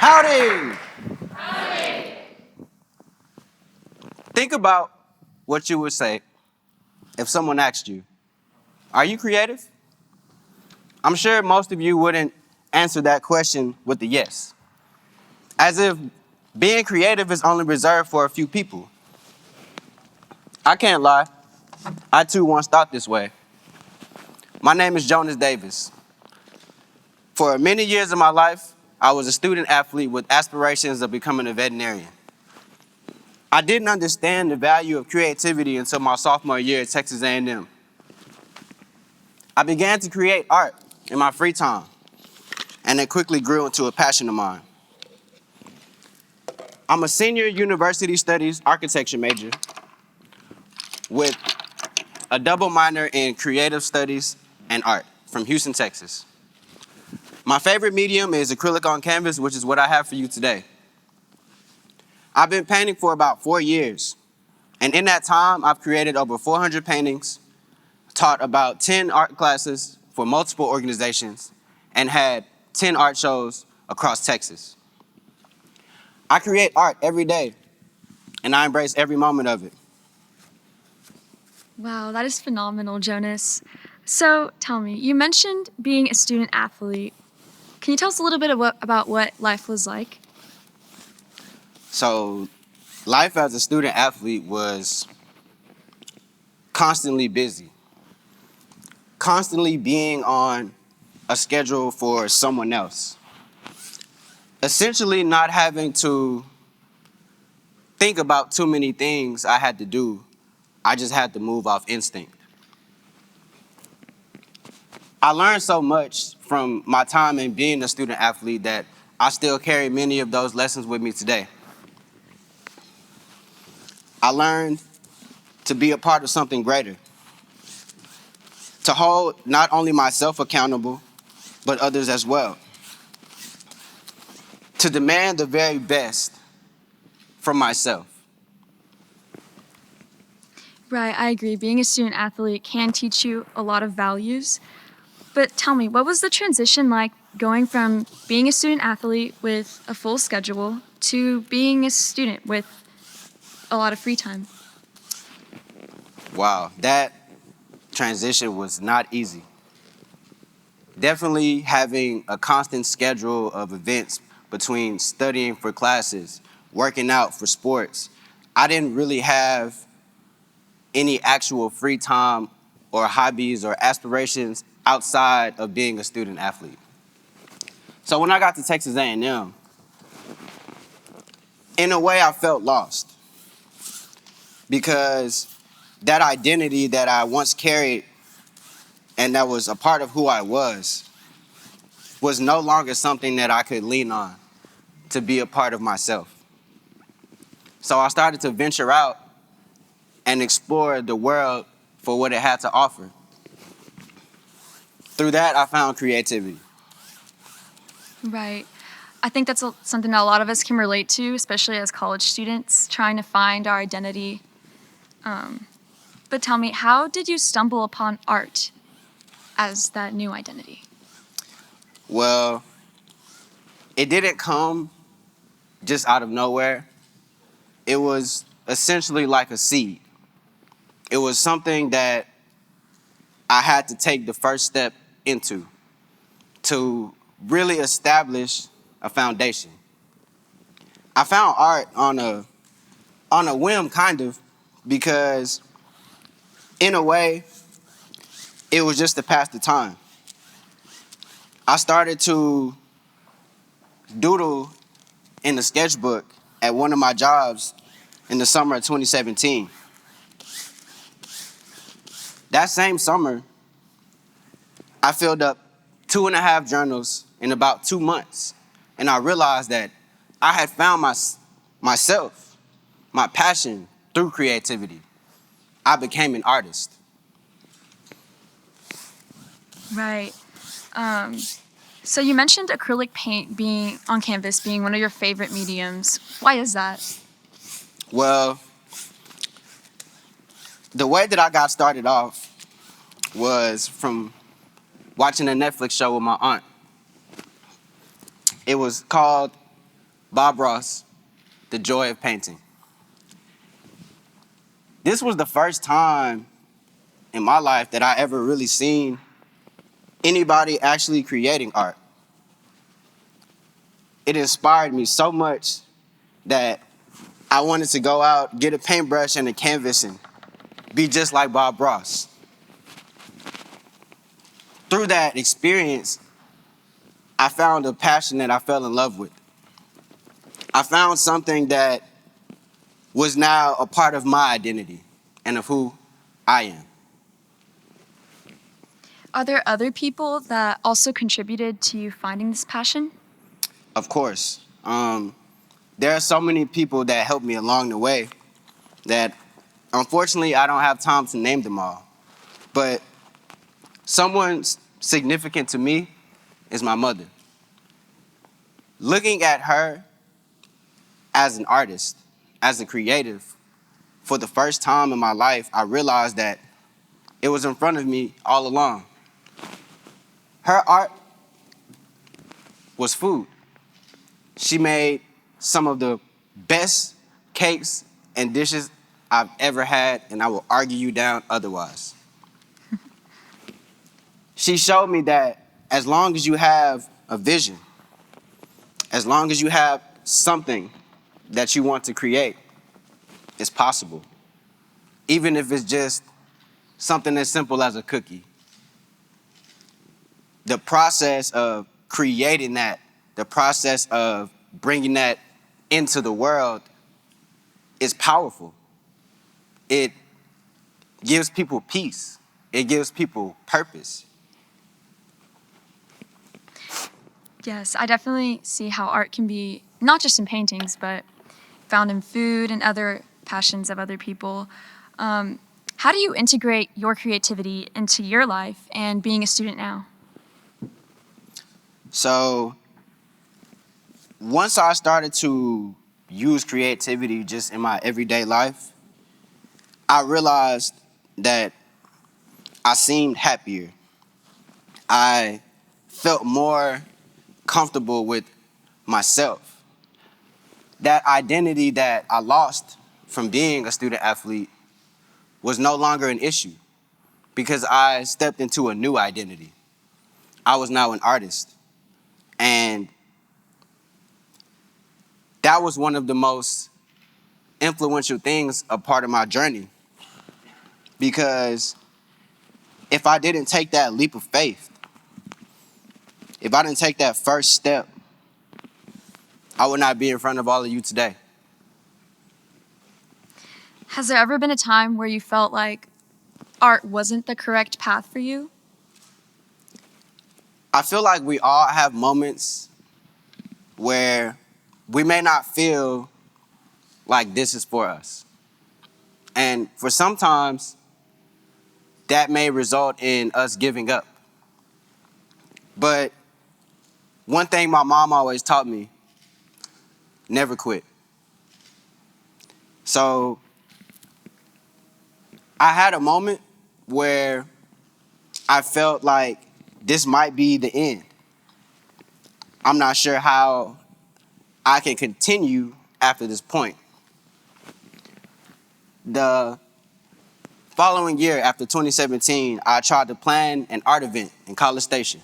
Howdy! Think about what you would say if someone asked you, are you creative? I'm sure most of you wouldn't answer that question with a yes, as if being creative is only reserved for a few people. I can't lie, I too once thought this way. My name is Jonas Davis. For many years of my life, I was a student athlete with aspirations of becoming a veterinarian. I didn't understand the value of creativity until my sophomore year at Texas A&M. I began to create art in my free time, and it quickly grew into a passion of mine. I'm a senior university studies architecture major with a double minor in creative studies and art from Houston, Texas. My favorite medium is acrylic on canvas, which is what I have for you today. I've been painting for about 4 years, and in that time, I've created over 400 paintings, taught about 10 art classes for multiple organizations, and had 10 art shows across Texas. I create art every day, and I embrace every moment of it. Wow, that is phenomenal, Jonas. So tell me, you mentioned being a student athlete. Can you tell us a little bit about what life was like? So, life as a student athlete was constantly busy, constantly being on a schedule for someone else. Essentially not having to think about too many things I had to do. I just had to move off instinct. I learned so much from my time in being a student athlete that I still carry many of those lessons with me today. I learned to be a part of something greater, to hold not only myself accountable, but others as well, to demand the very best from myself. Right, I agree. Being a student athlete can teach you a lot of values. But tell me, what was the transition like going from being a student athlete with a full schedule to being a student with a lot of free time? Wow, that transition was not easy. Definitely having a constant schedule of events between studying for classes, working out for sports. I didn't really have any actual free time or hobbies or aspirations outside of being a student athlete. So when I got to Texas A&M, in a way I felt lost because that identity that I once carried and that was a part of who I was no longer something that I could lean on to be a part of myself. So I started to venture out and explore the world for what it had to offer. Through that, I found creativity. Right. I think that's something that a lot of us can relate to, especially as college students, trying to find our identity. But tell me, how did you stumble upon art as that new identity? Well, it didn't come just out of nowhere. It was essentially like a seed. It was something that I had to take the first step into to really establish a foundation. I found art on a whim, kind of, because in a way, it was just to pass the time. I started to doodle in the sketchbook at one of my jobs in the summer of 2017. That same summer, I filled up 2.5 journals in about 2 months, and I realized that I had found myself, my passion through creativity. I became an artist. Right. So you mentioned acrylic paint being on canvas being one of your favorite mediums. Why is that? Well, the way that I got started off was from watching a Netflix show with my aunt. It was called Bob Ross, The Joy of Painting. This was the first time in my life that I ever really seen anybody actually creating art. It inspired me so much that I wanted to go out, get a paintbrush and a canvas and be just like Bob Ross. Through that experience, I found a passion that I fell in love with. I found something that was now a part of my identity and of who I am. Are there other people that also contributed to you finding this passion? Of course. There are so many people that helped me along the way that unfortunately I don't have time to name them all. But someone significant to me is my mother. Looking at her as an artist, as a creative, for the first time in my life, I realized that it was in front of me all along. Her art was food. She made some of the best cakes and dishes I've ever had, and I will argue you down otherwise. She showed me that as long as you have a vision, as long as you have something that you want to create, it's possible. Even if it's just something as simple as a cookie. The process of creating that, the process of bringing that into the world is powerful. It gives people peace. It gives people purpose. Yes, I definitely see how art can be not just in paintings, but found in food and other passions of other people. How do you integrate your creativity into your life and being a student now? So once I started to use creativity just in my everyday life, I realized that I seemed happier. I felt more comfortable with myself. That identity that I lost from being a student athlete was no longer an issue because I stepped into a new identity. I was now an artist. And that was one of the most influential things, a part of my journey. Because if I didn't take that leap of faith, if I didn't take that first step, I would not be in front of all of you today. Has there ever been a time where you felt like art wasn't the correct path for you? I feel like we all have moments where we may not feel like this is for us. And for sometimes, that may result in us giving up. But one thing my mom always taught me, never quit. So I had a moment where I felt like this might be the end. I'm not sure how I can continue after this point. The following year, after 2017, I tried to plan an art event in College Station.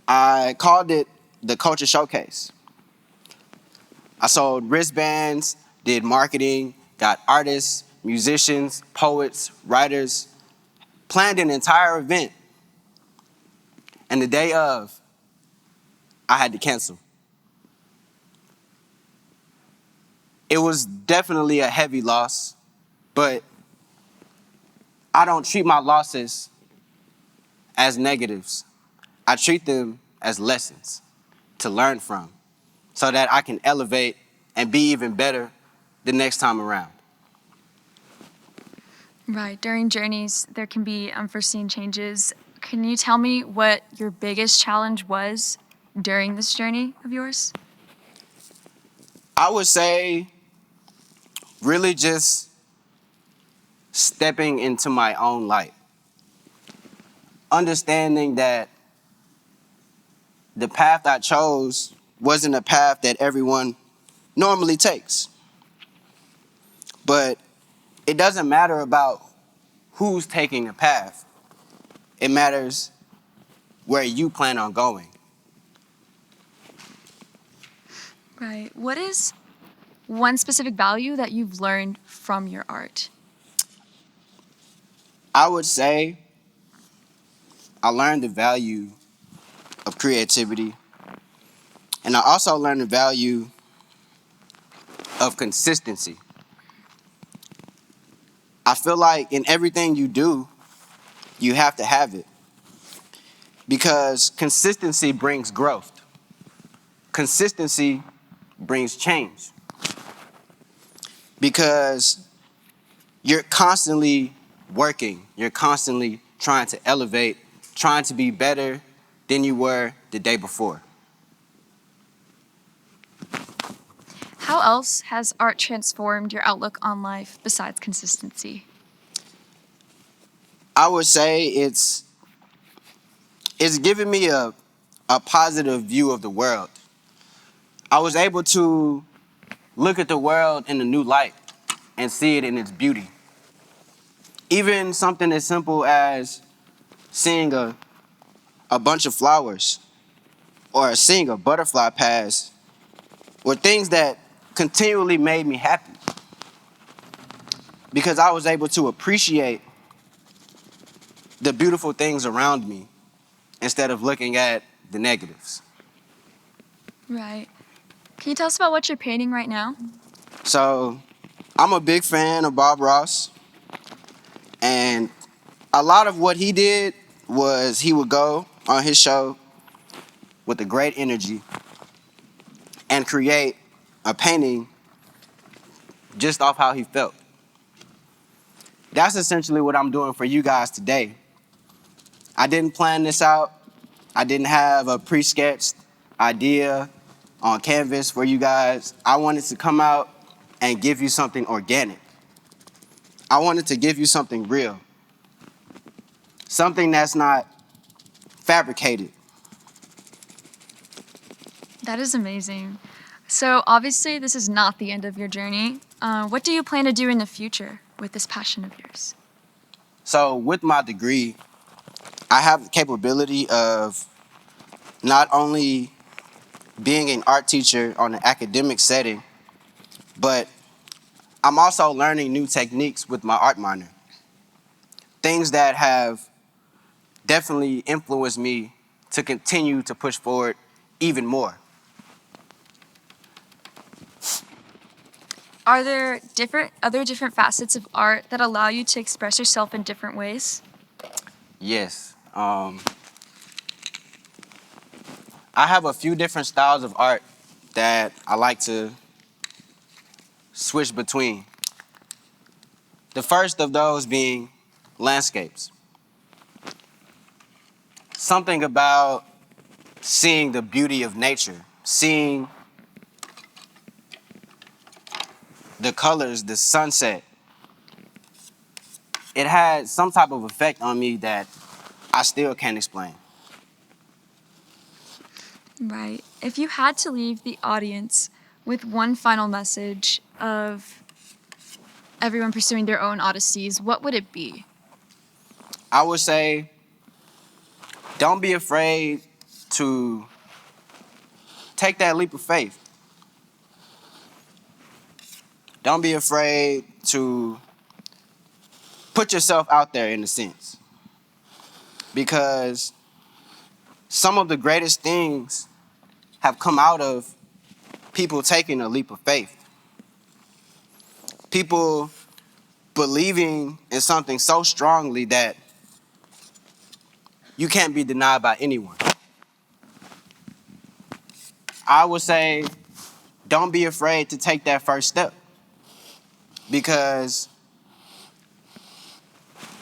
I called it the Culture Showcase. I sold wristbands, did marketing, got artists, musicians, poets, writers, planned an entire event. And the day of, I had to cancel. It was definitely a heavy loss, but I don't treat my losses as negatives. I treat them as lessons to learn from so that I can elevate and be even better the next time around. Right. During journeys, there can be unforeseen changes. Can you tell me what your biggest challenge was during this journey of yours? I would say really just stepping into my own light. Understanding that the path I chose wasn't a path that everyone normally takes. But it doesn't matter about who's taking a path. It matters where you plan on going. Right. What is one specific value that you've learned from your art? I would say I learned the value of creativity, and I also learned the value of consistency. I feel like in everything you do, you have to have it because consistency brings growth. Consistency brings change because you're constantly working, you're constantly trying to elevate, trying to be better than you were the day before. How else has art transformed your outlook on life besides consistency? I would say it's given me a positive view of the world. I was able to look at the world in a new light and see it in its beauty. Even something as simple as seeing a bunch of flowers or seeing a butterfly pass were things that continually made me happy because I was able to appreciate the beautiful things around me instead of looking at the negatives. Right. Can you tell us about what you're painting right now? So I'm a big fan of Bob Ross, and a lot of what he did was he would go on his show with a great energy and create a painting just off how he felt. That's essentially what I'm doing for you guys today. I didn't plan this out. I didn't have a pre-sketched idea on canvas for you guys. I wanted to come out and give you something organic. I wanted to give you something real. Something that's not fabricated. That is amazing. So, obviously, this is not the end of your journey. What do you plan to do in the future with this passion of yours? So with my degree, I have the capability of not only being an art teacher on an academic setting, but I'm also learning new techniques with my art minor. Things that have definitely influenced me to continue to push forward even more. Are there other different facets of art that allow you to express yourself in different ways? Yes. I have a few different styles of art that I like to switch between. The first of those being landscapes. Something about seeing the beauty of nature, seeing the colors, the sunset. It had some type of effect on me that I still can't explain. Right. If you had to leave the audience with one final message of everyone pursuing their own odysseys, what would it be? I would say, don't be afraid to take that leap of faith. Don't be afraid to put yourself out there in a sense. Because some of the greatest things have come out of people taking a leap of faith. People believing in something so strongly that you can't be denied by anyone. I would say, don't be afraid to take that first step. Because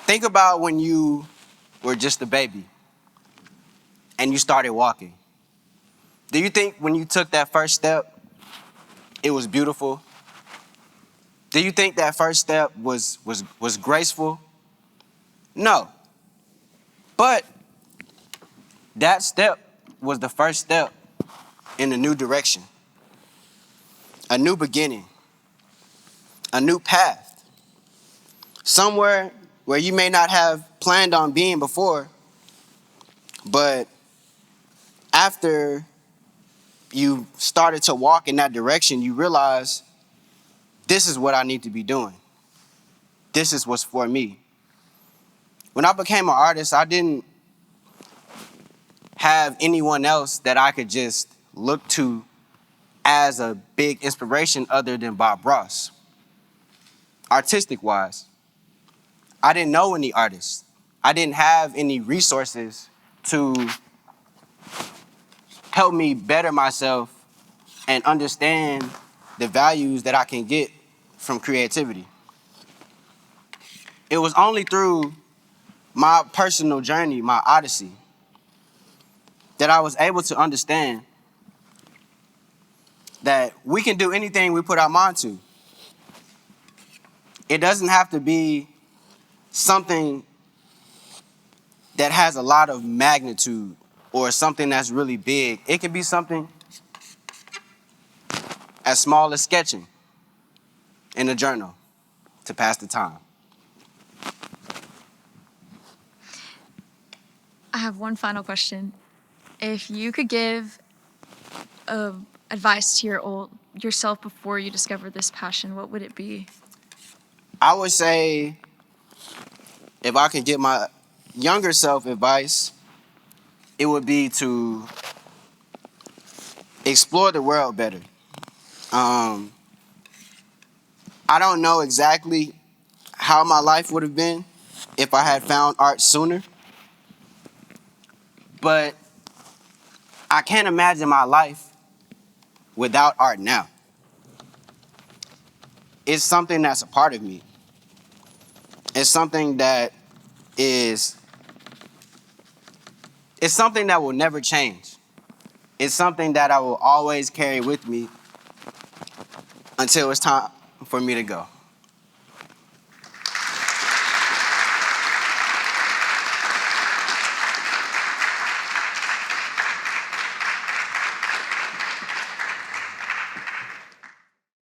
think about when you were just a baby and you started walking. Do you think when you took that first step, it was beautiful? Do you think that first step was graceful? No. But that step was the first step in a new direction, a new beginning, a new path, somewhere where you may not have planned on being before, but after you started to walk in that direction, you realize this is what I need to be doing. This is what's for me. When I became an artist, I didn't have anyone else that I could just look to as a big inspiration other than Bob Ross. Artistic wise, I didn't know any artists. I didn't have any resources to help me better myself and understand the values that I can get from creativity. It was only through my personal journey, my odyssey, that I was able to understand that we can do anything we put our mind to. It doesn't have to be something that has a lot of magnitude or something that's really big. It can be something as small as sketching in a journal to pass the time. I have one final question. If you could give advice to yourself before you discovered this passion, what would it be? I would say if I could give my younger self advice, it would be to explore the world better. I don't know exactly how my life would have been if I had found art sooner, but I can't imagine my life without art now. It's something that's a part of me. It's something that is, it's something that will never change. It's something that I will always carry with me until it's time for me to go.